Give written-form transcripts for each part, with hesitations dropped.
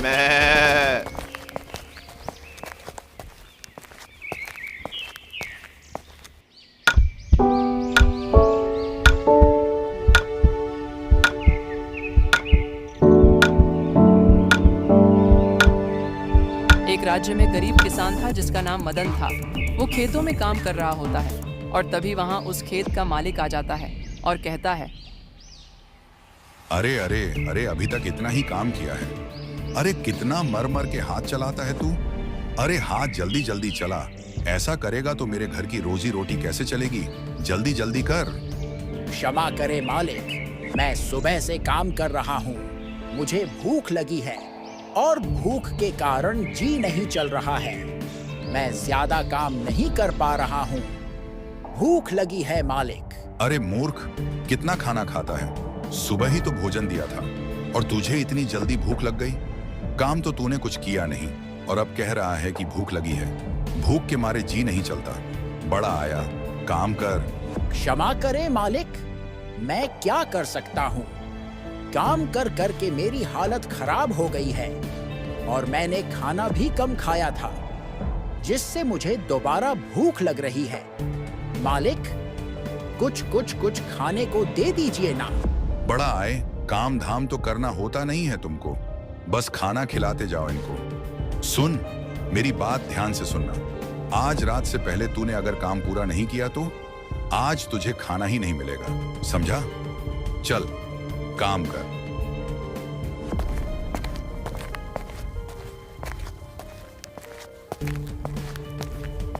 मैं एक राज्य में गरीब किसान था जिसका नाम मदन था। वो खेतों में काम कर रहा होता है और तभी वहां उस खेत का मालिक आ जाता है और कहता है, अरे अरे अरे, अभी तक इतना ही काम किया है। अरे कितना मर मर के हाथ चलाता है तू। अरे हाथ जल्दी जल्दी चला, ऐसा करेगा तो मेरे घर की रोजी रोटी कैसे चलेगी। जल्दी जल्दी कर। क्षमा करे मालिक, मैं सुबह से काम कर रहा हूँ। मुझे भूख लगी है और भूख के कारण जी नहीं चल रहा है। मैं ज्यादा काम नहीं कर पा रहा हूँ। भूख लगी है मालिक। अरे मूर्ख, कितना खाना खाता है। सुबह ही तो भोजन दिया था और तुझे इतनी जल्दी भूख लग गई। काम तो तूने कुछ किया नहीं और अब कह रहा है कि भूख लगी है। भूख के मारे जी नहीं चलता। बड़ा आया, काम कर। क्षमा करे मालिक, मैं क्या कर सकता हूँ। काम कर कर के मेरी हालत खराब हो गई है और मैंने खाना भी कम खाया था, जिससे मुझे दोबारा भूख लग रही है। मालिक, कुछ खाने को दे दीजिए ना। बड़ा आए, काम धाम तो करना होता नहीं है तुमको, बस खाना खिलाते जाओ इनको। सुन, मेरी बात ध्यान से सुनना। आज रात से पहले तूने अगर काम पूरा नहीं किया तो आज तुझे खाना ही नहीं मिलेगा, समझा। चल काम कर।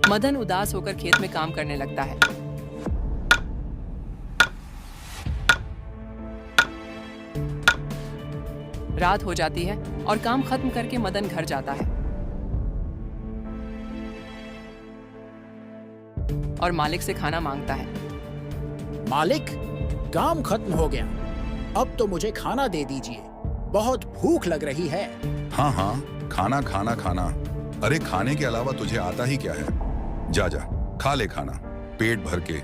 मदन उदास होकर खेत में काम करने लगता है। रात हो जाती है और काम खत्म करके मदन घर जाता है और मालिक से खाना मांगता है। मालिक, काम खत्म हो गया, अब तो मुझे खाना दे दीजिए। बहुत भूख लग रही है। हाँ हाँ, खाना खाना खाना। अरे खाने के अलावा तुझे आता ही क्या है। जा जा खा ले खाना, पेट भर के।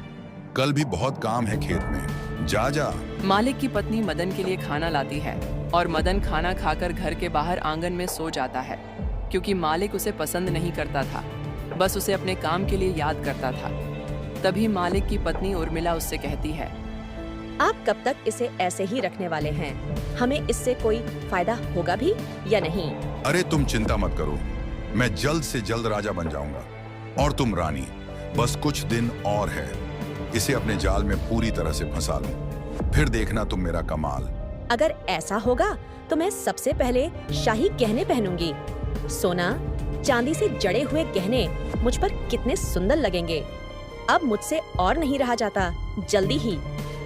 कल भी बहुत काम है खेत में, जा जा। मालिक की पत्नी मदन के लिए खाना लाती है और मदन खाना खाकर घर के बाहर आंगन में सो जाता है, क्योंकि मालिक उसे पसंद नहीं करता था, बस उसे अपने काम के लिए याद करता था। तभी मालिक की पत्नी उर्मिला उससे कहती है, आप कब तक इसे ऐसे ही रखने वाले हैं? हमें इससे कोई फायदा होगा भी या नहीं? अरे तुम चिंता मत करो, मैं जल्द से जल्द राजा बन जाऊंगा और तुम रानी। बस कुछ दिन और है, इसे अपने जाल में पूरी तरह से फंसा लूं, फिर देखना तुम मेरा कमाल। अगर ऐसा होगा तो मैं सबसे पहले शाही गहने पहनूंगी। सोना चांदी से जड़े हुए गहने मुझ पर कितने सुंदर लगेंगे। अब मुझसे और नहीं रहा जाता, जल्दी ही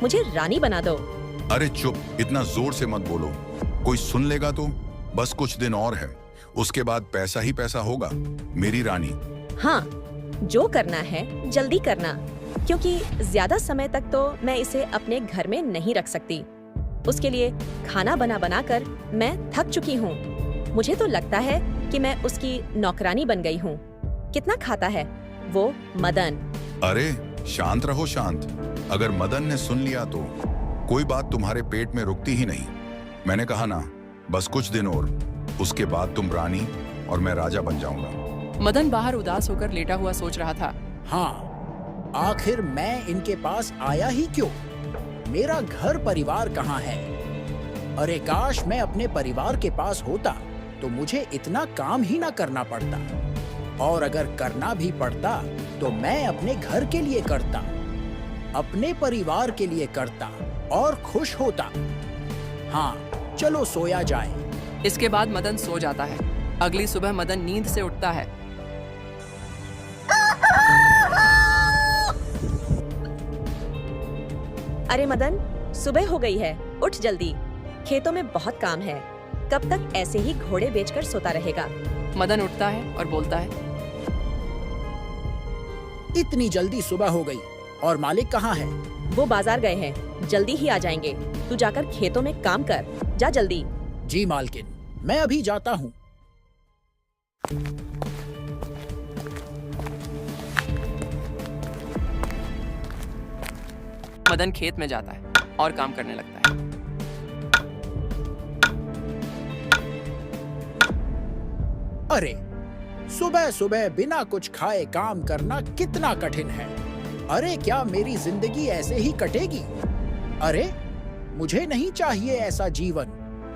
मुझे रानी बना दो। अरे चुप, इतना जोर से मत बोलो, कोई सुन लेगा तो। बस कुछ दिन और है, उसके बाद पैसा ही पैसा होगा मेरी रानी। हाँ, जो करना है जल्दी करना, क्योंकि ज्यादा समय तक तो मैं इसे अपने घर में नहीं रख सकती। उसके लिए खाना बना बना कर मैं थक चुकी हूँ। मुझे तो लगता है कि मैं उसकी नौकरानी बन गई हूँ। कितना खाता है वो मदन। अरे शांत रहो, शांत। अगर मदन ने सुन लिया तो कोई बात तुम्हारे पेट में रुकती ही नहीं। मैंने कहा ना, बस कुछ दिन और, उसके बाद तुम रानी और मैं राजा बन जाऊंगा। मदन बाहर उदास होकर लेटा हुआ सोच रहा था। हाँ, आखिर मैं इनके पास आया ही क्यों? मेरा घर परिवार कहाँ है? अरे काश मैं अपने परिवार के पास होता तो मुझे इतना काम ही ना करना पड़ता, और अगर करना भी पड़ता तो मैं अपने घर के लिए करता, अपने परिवार के लिए करता और खुश होता। हाँ, चलो सोया जाए। इसके बाद मदन सो जाता है। अगली सुबह मदन नींद से उठता है। अरे मदन, सुबह हो गई है, उठ जल्दी। खेतों में बहुत काम है। कब तक ऐसे ही घोड़े बेचकर सोता रहेगा? मदन उठता है और बोलता है, इतनी जल्दी सुबह हो गई और मालिक कहाँ है? वो बाजार गए हैं, जल्दी ही आ जाएंगे। तू जाकर खेतों में काम कर, जा जल्दी। जी मालकिन, मैं अभी जाता हूँ। मदन खेत में जाता है और काम करने लगता है। अरे सुबह सुबह बिना कुछ खाए काम करना कितना कठिन है। अरे क्या मेरी जिंदगी ऐसे ही कटेगी? अरे मुझे नहीं चाहिए ऐसा जीवन,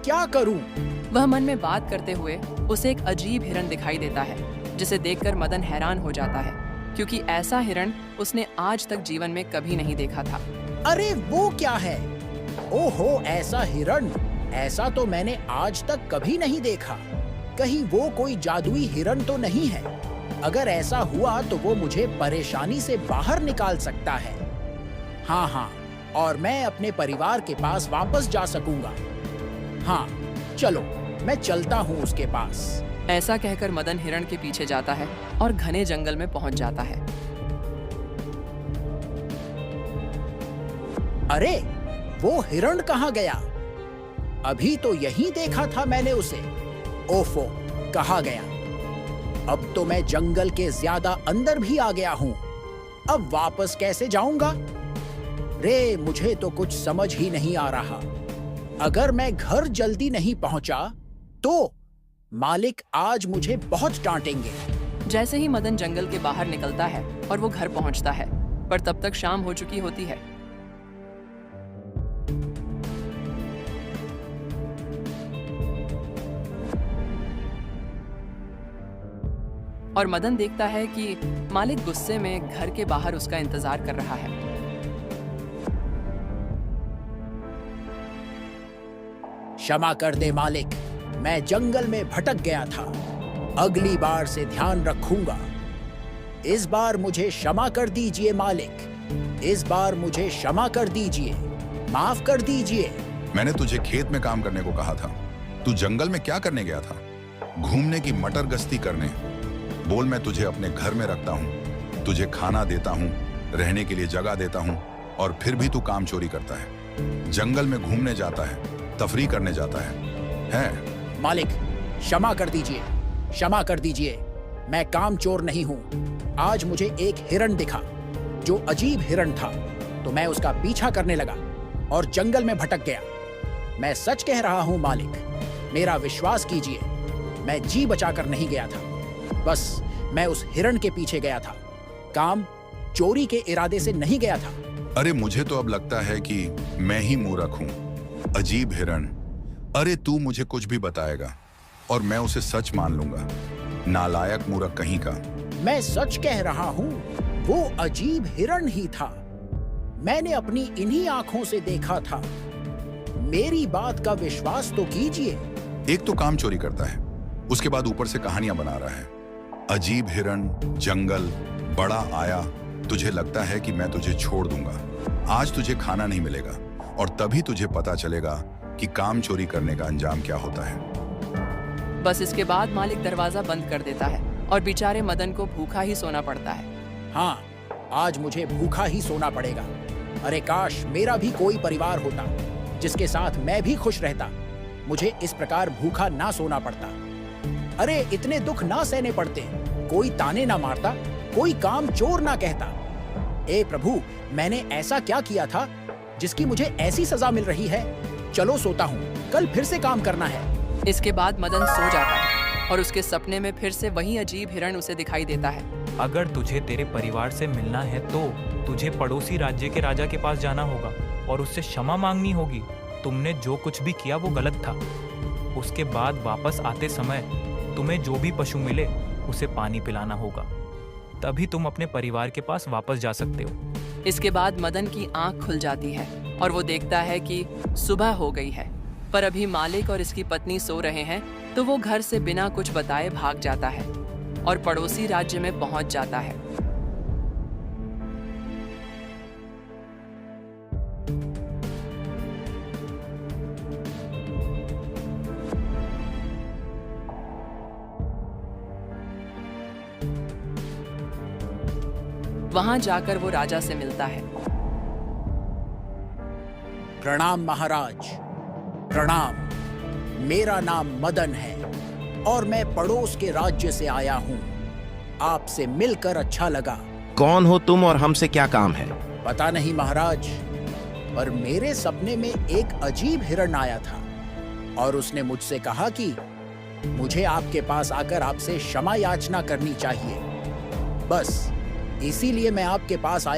क्या करूं? वह मन में बात करते हुए उसे एक अजीब हिरण दिखाई देता है, जिसे देखकर मदन हैरान हो जाता है, क्योंकि ऐसा हिरण उसने आज तक जीवन में कभी नहीं देखा था। अरे वो क्या है? ओहो, ऐसा हिरण, ऐसा तो मैंने आज तक कभी नहीं देखा। कहीं वो कोई जादुई हिरण तो नहीं है? अगर ऐसा हुआ तो वो मुझे परेशानी से बाहर निकाल सकता है। हाँ, और मैं अपने परिवार के पास वापस जा सकूंगा। हाँ, चलो मैं चलता हूँ उसके पास। ऐसा कहकर मदन हिरण के पीछे जाता है और घने जंगल में पहुंच जाता है। अरे वो हिरण कहाँ गया? अभी तो यहीं देखा था मैंने उसे। ओफो, कहाँ गया? अब तो मैं जंगल के ज्यादा अंदर भी आ गया हूँ। अब वापस कैसे जाऊंगा? रे, मुझे तो कुछ समझ ही नहीं आ रहा। अगर मैं घर जल्दी नहीं पहुंचा तो मालिक आज मुझे बहुत डांटेंगे। जैसे ही मदन जंगल के बाहर निकलता है और वो घर पहुंचता है, पर तब तक शाम हो चुकी होती है। और मदन देखता है कि मालिक गुस्से में घर के बाहर उसका इंतजार कर रहा है। क्षमा कर दे मालिक, मैं जंगल में भटक गया था। अगली बार से ध्यान रखूंगा। इस बार मुझे क्षमा कर दीजिए मालिक, इस बार मुझे क्षमा कर दीजिए, माफ कर दीजिए। मैंने तुझे खेत में काम करने को कहा था। तू जंगल में क्या करने गया था? घूमने की मटर गश्ती करने। बोल, मैं तुझे अपने घर में रखता हूँ, तुझे खाना देता हूँ, रहने के लिए जगह देता हूँ, और फिर भी तू काम चोरी करता है। जंगल में घूमने जाता है, तफरी करने जाता है? मालिक, क्षमा कर दीजिए, क्षमा कर दीजिए। मैं काम चोर नहीं हूँ। आज मुझे एक हिरण दिखा जो अजीब हिरण था, तो मैं उसका पीछा करने लगा और जंगल में भटक गया। मैं सच कह रहा हूँ मालिक, मेरा विश्वास कीजिए। मैं जी बचाकर नहीं गया था, बस मैं उस हिरण के पीछे गया था। काम चोरी के इरादे से नहीं गया था। अरे मुझे तो अब लगता है कि मैं ही मूर्ख हूँ। अजीब हिरण, अरे तू मुझे कुछ भी बताएगा और मैं उसे सच मान लूंगा। नालायक मूर्ख कहीं का। मैं सच कह रहा हूँ, वो अजीब हिरण ही था। मैंने अपनी इन्हीं आंखों से देखा था। मेरी बात का विश्वास तो कीजिए। एक तो काम चोरी करता है, उसके बाद ऊपर से कहानियां बना रहा है। अजीब हिरण, जंगल, बड़ा आया। तुझे लगता है कि मैं तुझे छोड़ दूंगा। आज तुझे खाना नहीं मिलेगा और तभी तुझे पता चलेगा कि काम चोरी करने का अंजाम क्या होता है। बस इसके बाद मालिक दरवाजा बंद कर देता है और बेचारे मदन को भूखा ही सोना पड़ता है। हाँ, आज मुझे भूखा ही सोना पड़ेगा। अरे काश मेरा भी कोई परिवार होता जिसके साथ मैं भी खुश रहता। मुझे इस प्रकार भूखा ना सोना पड़ता। अरे इतने दुख ना सहने पड़ते। कोई ताने ना मारता, कोई काम चोर ना कहता। ए प्रभु, मैंने ऐसा क्या किया था जिसकी मुझे ऐसी सजा मिल रही है? चलो सोता हूँ, कल फिर से काम करना है। इसके बाद मदन सो जाता है और उसके सपने में फिर से वही अजीब हिरण उसे दिखाई देता है। अगर तुझे तेरे परिवार से मिलना है तो तुझे पड़ोसी राज्य के राजा के पास जाना होगा और उससे क्षमा मांगनी होगी। तुमने जो कुछ भी किया वो गलत था। उसके बाद वापस आते समय तुम्हें जो भी पशु मिले उसे पानी पिलाना होगा, तभी तुम अपने परिवार के पास वापस जा सकते हो। इसके बाद मदन की आंख खुल जाती है और वो देखता है कि सुबह हो गई है, पर अभी मालिक और इसकी पत्नी सो रहे हैं। तो वो घर से बिना कुछ बताए भाग जाता है और पड़ोसी राज्य में पहुंच जाता है। वहां जाकर वो राजा से मिलता है। प्रणाम महाराज, प्रणाम। मेरा नाम मदन है और मैं पड़ोस के राज्य से आया हूँ। आपसे मिलकर अच्छा लगा। कौन हो तुम और हमसे क्या काम है? पता नहीं महाराज, पर मेरे सपने में एक अजीब हिरण आया था और उसने मुझसे कहा कि मुझे आपके पास आकर आपसे क्षमा याचना करनी चाहिए। बस इसीलिए मैं आपके पास आया